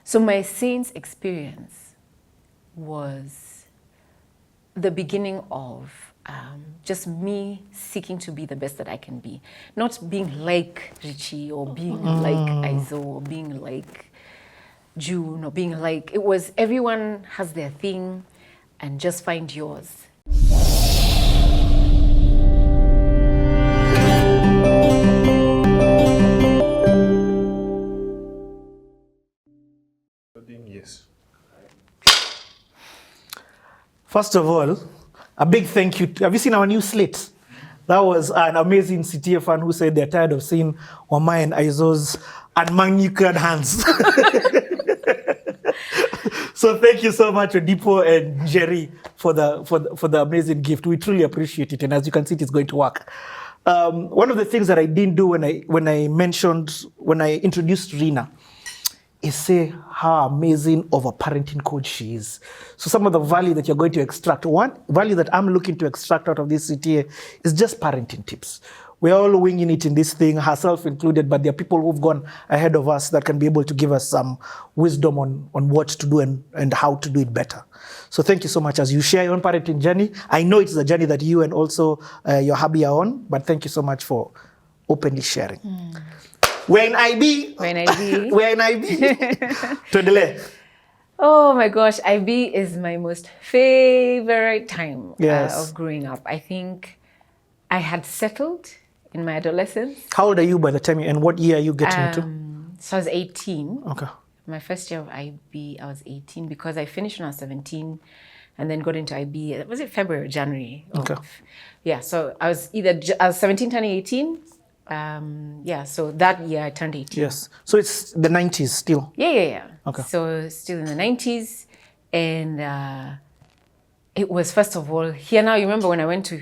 So my Saints experience was the beginning of just me seeking to be the best that I can be. Not being like Richie or being like Aizo or being like June or being like, it was everyone has their thing and just find yours. Yes. First of all, a big thank you. Have you seen our new slate? That was an amazing CTA fan who said they're tired of seeing Wamai and Aizo's unmanucured hands. So thank you so much, Odipo and Jerry, for the amazing gift. We truly appreciate it, and as you can see, it's going to work. One of the things that I didn't do when I introduced Rina is say how amazing of a parenting coach she is. So some of the value that you're going to extract, one value that I'm looking to extract out of this CTA is just parenting tips. We're all winging it in this thing, herself included, but there are people who've gone ahead of us that can be able to give us some wisdom on what to do and how to do it better. So thank you so much as you share your own parenting journey. I know it's a journey that you and also your hubby are on, but thank you so much for openly sharing. We're in IB. We're in IB. We're in IB. Tuendelee. Oh my gosh, IB is my most favorite time Yes. of growing up. I think I had settled in my adolescence. How old are you by the time and what year are you getting into? So I was 18. Okay. My first year of IB, I was 18 because I finished when I was 17 and then got into IB. Was it February or January? Okay. Yeah, so I was 17 turning 18. So that year I turned 18. Yes. So it's the 90s still? Yeah. Okay. So still in the 90s. And it was, first of all, here now, you remember when I went to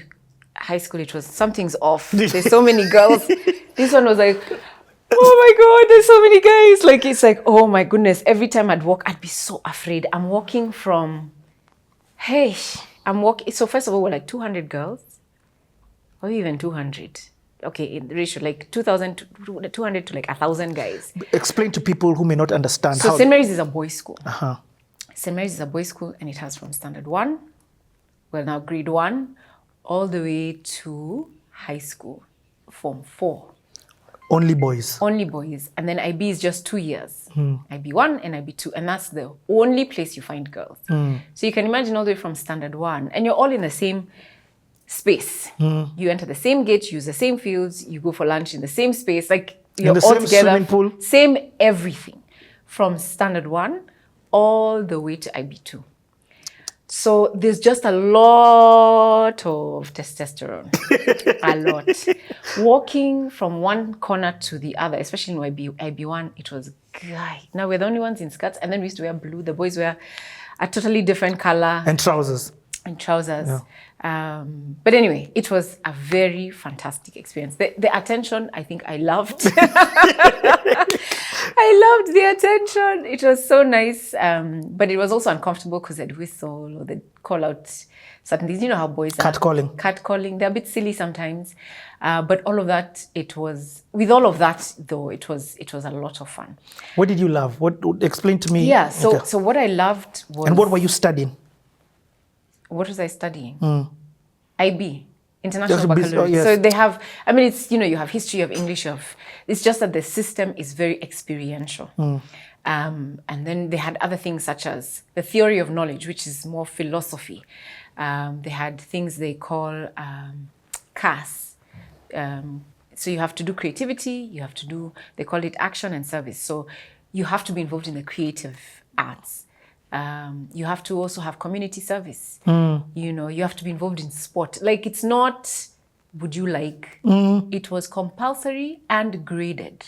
high school, it was something's off. There's so many girls. This one was like, oh my God, there's so many guys. Like, it's like, oh my goodness. Every time I'd walk, I'd be so afraid. I'm walking from, so first of all, we're like 200 girls, or even 200. Okay, in the ratio, like 200 to like 1,000 guys. Explain to people who may not understand So St. Mary's is a boys' school. St. Mary's is a boys' school, and it has from standard 1, well now grade 1, all the way to high school, form 4. Only boys? Only boys. And then IB is just 2 years. IB 1 and IB 2. And that's the only place you find girls. So you can imagine all the way from standard 1. And you're all in the same space. You enter the same gate, use the same fields, you go for lunch in the same space, like you're all together. Swimming pool? Same everything. From standard 1 all the way to IB2. So there's just a lot of testosterone. A lot. Walking from one corner to the other, especially in IB1, it was guy. Now we're the only ones in skirts, and then we used to wear blue. The boys wear a totally different color. And trousers. Yeah. But anyway, it was a very fantastic experience. The attention, I think I loved. I loved the attention. It was so nice. But it was also uncomfortable because they'd whistle or they'd call out certain things. You know how boys are. Catcalling. They're a bit silly sometimes. But all of that, with all of that though, it was a lot of fun. What did you love? Explain to me. Yeah, so what I loved was... And what were you studying? What was I studying? IB, International Baccalaureate. Yes. So they have, it's, you have history of English, it's just that the system is very experiential. And then they had other things such as the theory of knowledge, which is more philosophy. They had things they call CAS. So you have to do creativity, they call it action and service. So you have to be involved in the creative arts. You have to also have community service. You have to be involved in sport. Like, it's not, would you like? It was compulsory and graded.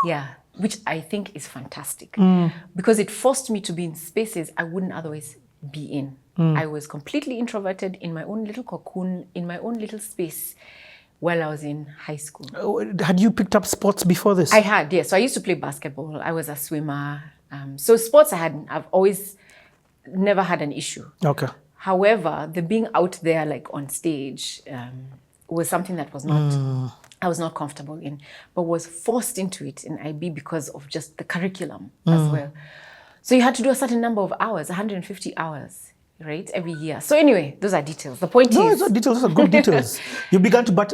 Yeah, which I think is fantastic. Because it forced me to be in spaces I wouldn't otherwise be in. I was completely introverted in my own little cocoon, in my own little space while I was in high school. Had you picked up sports before this? I had, yes. So I used to play basketball. I was a swimmer. So sports I've always never had an issue. Okay. However, the being out there like on stage was something that was not I was not comfortable in, but was forced into it in IB because of just the curriculum as well. So you had to do a certain number of hours, 150 hours, right, every year. So anyway, those are details. The point is... No, it's not details, those are good details. You began to, but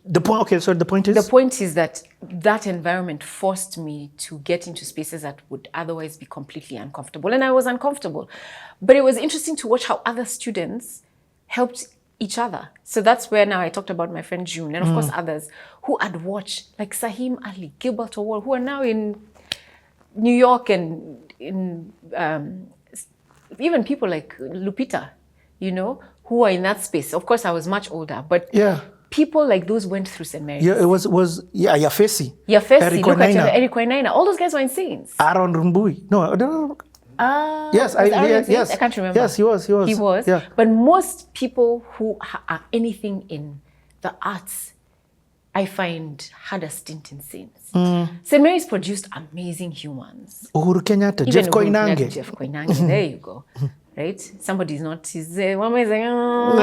the point, okay, so the point is? The point is that that environment forced me to get into spaces that would otherwise be completely uncomfortable. And I was uncomfortable. But it was interesting to watch how other students helped each other. So that's where now I talked about my friend June, and of course others who had watched, like Sahim Ali, Gilbert Owol, who are now in New York, and in even people like Lupita, you know, who are in that space. Of course, I was much older, but people like those went through St. Mary's. Yeah, it was Yafesi. Yafesi, look at Eric Wainaina. All those guys were in Saints. Aaron Rumbui. No. Yes, yes. I can't remember. Yes, he was. He was. Yeah. But most people who are anything in the arts, I find, had a stint in Saints. St. Mary's produced amazing humans. Uhuru Kenyatta, Jeff Koinange. Jeff Koinange, there you go. Right? Somebody's not, one is like, oh.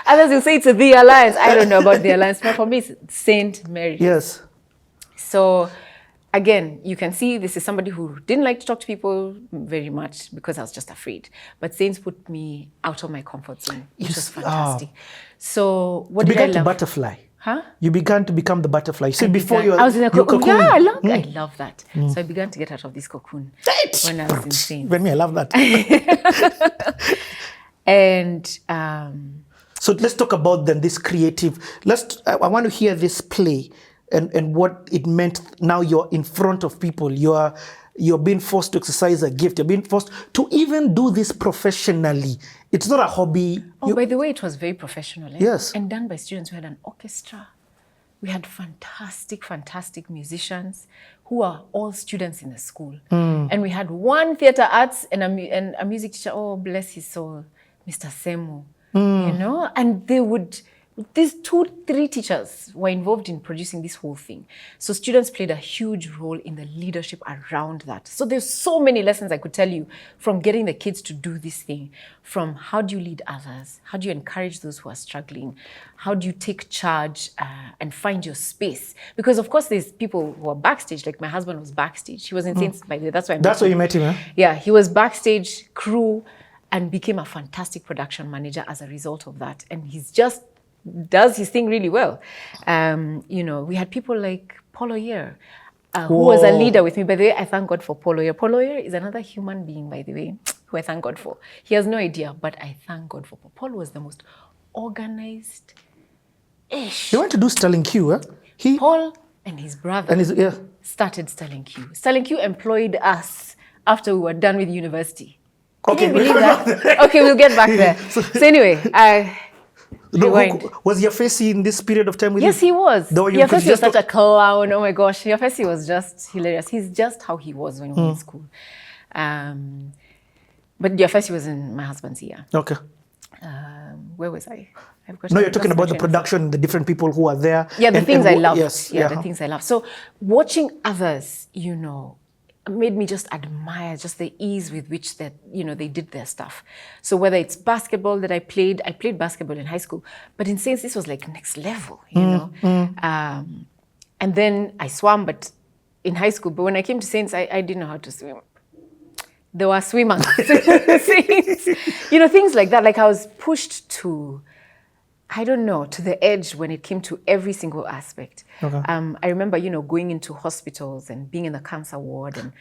Others will say it's the Alliance. I don't know about the Alliance, but for me, it's St. Mary's. Yes. So, again, you can see this is somebody who didn't like to talk to people very much because I was just afraid. But Saints put me out of my comfort zone, which was fantastic. So what did I love? You began to butterfly. Huh? You began to become the butterfly. So before you I was in a cocoon. Yeah, I love that. So I began to get out of this cocoon when I was in Saints. When me, I love that. And so let's talk about then this creative. I want to hear this play. And what it meant. Now you're in front of people. You're being forced to exercise a gift. You're being forced to even do this professionally. It's not a hobby. By the way, it was very professional. Yes. And done by students. We had an orchestra. We had fantastic musicians who are all students in the school. And we had one theater arts and a music teacher. Oh, bless his soul, Mr. Semu. You know, and they would... These 2-3 teachers were involved in producing this whole thing. So students played a huge role in the leadership around that. So there's so many lessons I could tell you from getting the kids to do this thing, from how do you lead others? How do you encourage those who are struggling? How do you take charge and find your space? Because of course there's people who are backstage, like my husband was backstage. He was in Saints, by the way. That's why you met him, huh? Yeah, he was backstage crew and became a fantastic production manager as a result of that. And he's just does his thing really well. You know, we had people like Paul Oyer, who was a leader with me. By the way, I thank God for Paul Oyer. Paul Oyer is another human being, by the way, who I thank God for. He has no idea, but I thank God for Paul. Paul was the most organized-ish. He went to do Sterling Q, huh? Paul and his brother started Sterling Q. Sterling Q employed us after we were done with university. Can you believe that? Okay, we'll get back there. So anyway, was Yafesi in this period of time with Yes, you? he was. Yafesi was such a clown. Oh my gosh. Yafesi was just hilarious. He's just how he was when we were in school. But Yafesi was in my husband's year. Okay. Where was I? No, you're talking about the production, the different people who are there. Yeah, the things I love. Yes. Yeah, the things I love. So watching others, you know, made me just admire just the ease with which that, you know, they did their stuff. So whether it's basketball that I played basketball in high school, but in Saints, this was like next level, you know. And then I swam, but in high school, but when I came to Saints, I didn't know how to swim. There were swimmers. You know, things like that. Like I was pushed to, I don't know, to the edge when it came to every single aspect. Okay. I remember, you know, going into hospitals and being in the cancer ward and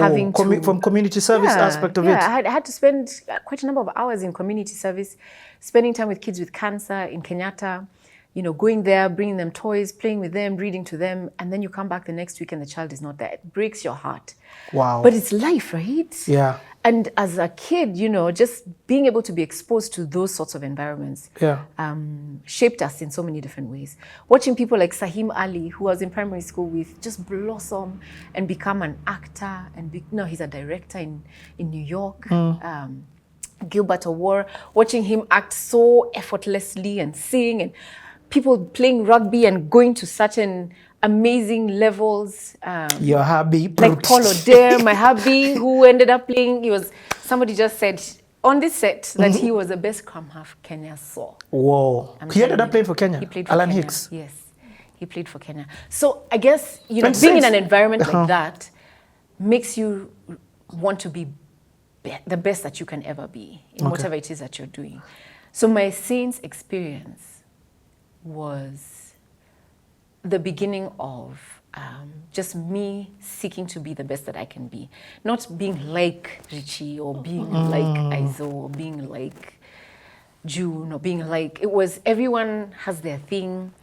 having to... from community service aspect of it. Yeah, I had to spend quite a number of hours in community service, spending time with kids with cancer in Kenyatta, you know, going there, bringing them toys, playing with them, reading to them, and then you come back the next week and the child is not there. It breaks your heart. Wow. But it's life, right? Yeah. And as a kid, you know, just being able to be exposed to those sorts of environments shaped us in so many different ways. Watching people like Sahim Ali, who I was in primary school with, just blossom and become an actor. And now he's a director in New York. Gilbert Owol, watching him act so effortlessly and sing, and people playing rugby and going to certain amazing levels. Your hubby. Like Paul Oyer, my hubby, who ended up playing, somebody just said, on this set that he was the best scrum half Kenya saw. Whoa. He ended up playing for Kenya? He played for Alan Kenya. Hicks? Yes. He played for Kenya. So I guess, you know, And being in since- an environment like that makes you want to be the best that you can ever be in whatever it is that you're doing. So my Saints experience was the beginning of just me seeking to be the best that I can be. Not being like Richie or being like Aizo or being like June or being like, it was everyone has their thing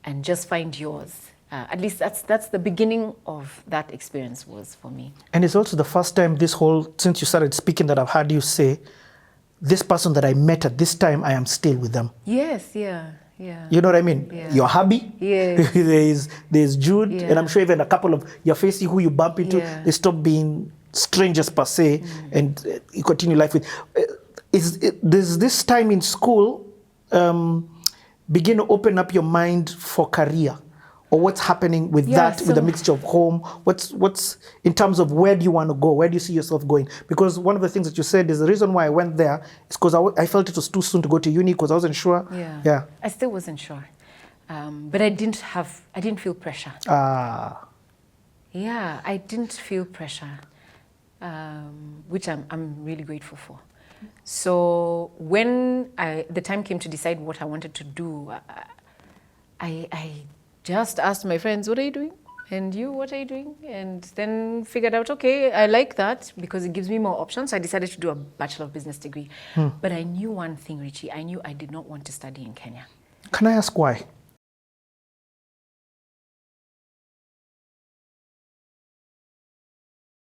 and just find yours. At least that's the beginning of that experience was for me. And it's also the first time since you started speaking, that I've heard you say, this person that I met at this time, I am still with them. Yes, yeah. Yeah. You know what I mean? Yeah. Your hubby, Yes. there's Jude, Yeah. and I'm sure even a couple of your facey who you bump into, they stop being strangers per se, and you continue life with. Does this time in school begin to open up your mind for career? Or what's happening with that, with the mixture of home? What's in terms of where do you want to go? Where do you see yourself going? Because one of the things that you said is the reason why I went there is because I felt it was too soon to go to uni because I wasn't sure. Yeah. I still wasn't sure. But I didn't feel pressure. Yeah, I didn't feel pressure, which I'm really grateful for. So when the time came to decide what I wanted to do, I just asked my friends, what are you doing? And you, what are you doing? And then figured out, okay, I like that because it gives me more options. So I decided to do a Bachelor of Business degree. But I knew one thing, Richie. I knew I did not want to study in Kenya. Can I ask why?